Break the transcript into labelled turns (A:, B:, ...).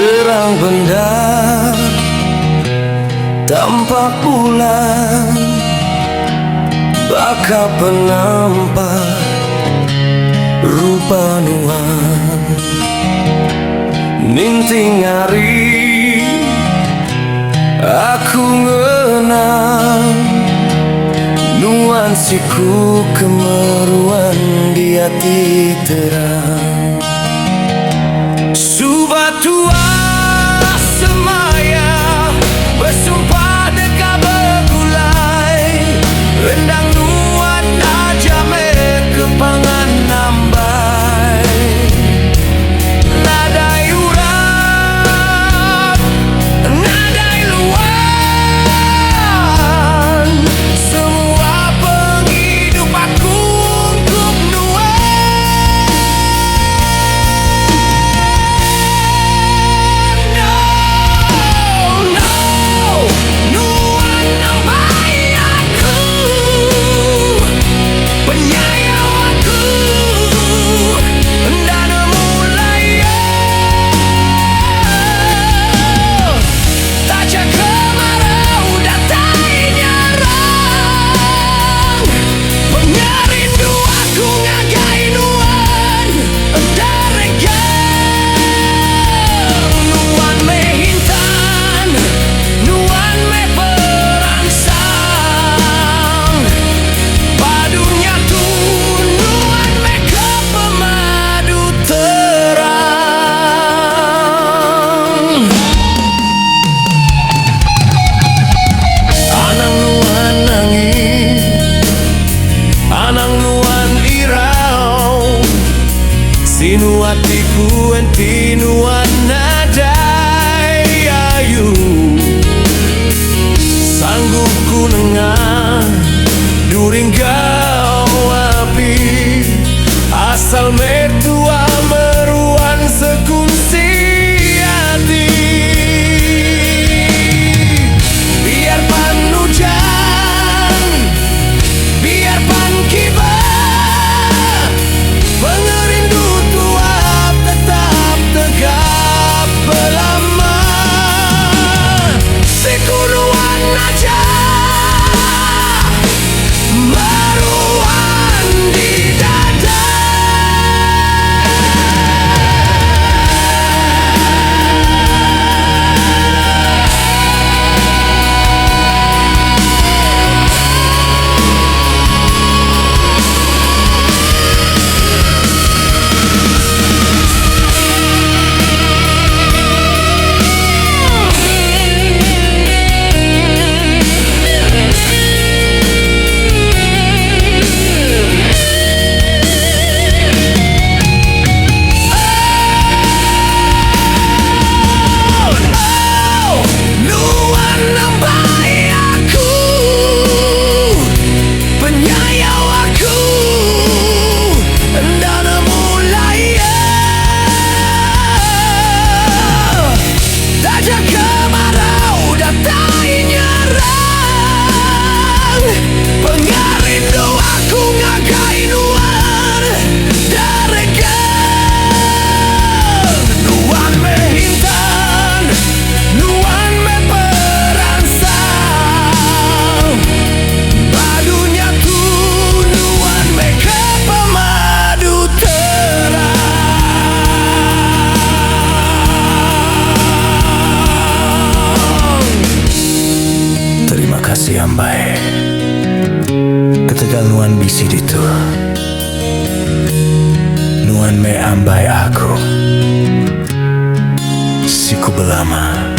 A: terang bendak tampak bulan, bakal penampak rupa nuan. Ninting hari aku ngenang nuansiku kemeruan di hati terang. Subatua semaya bersumpah dekat bergulai, rendang nuan aja me kepangan nambai. Nadai urap, nadai luan, semua penghidupanku untuk nuan. No, no, nuan nambai aku, penyayang aku, dan mulai taja kemarau datai nyerang, pengerindu aku ngagai nuan daregang. Nuan me hintan, nuan me perangsang, padunya tu nuan me ke pemadu terang. Anang nuan nangis, anang nuan irau, sinu hatiku enti nuan nadai ayu. Sanggup ku nengah during gau api, asal metua meruan sekunsi hati. Biar pan hujan, biar pan kibar, pengerindu tuap tetap tegap belama. Sekunuan aja meruan di dada. Nuan nambai aku, penyayang aku, dan mulai taja kemarau datai nyerang, pengerindu aku ngagai nuan daregang. Nuan me hintan, nuan me perangsang, padunya tu nuan me ke pemadu terang. Terima kasih ambai, ketegal nuan bisi ditu. Nuan me ambai aku, siku belama.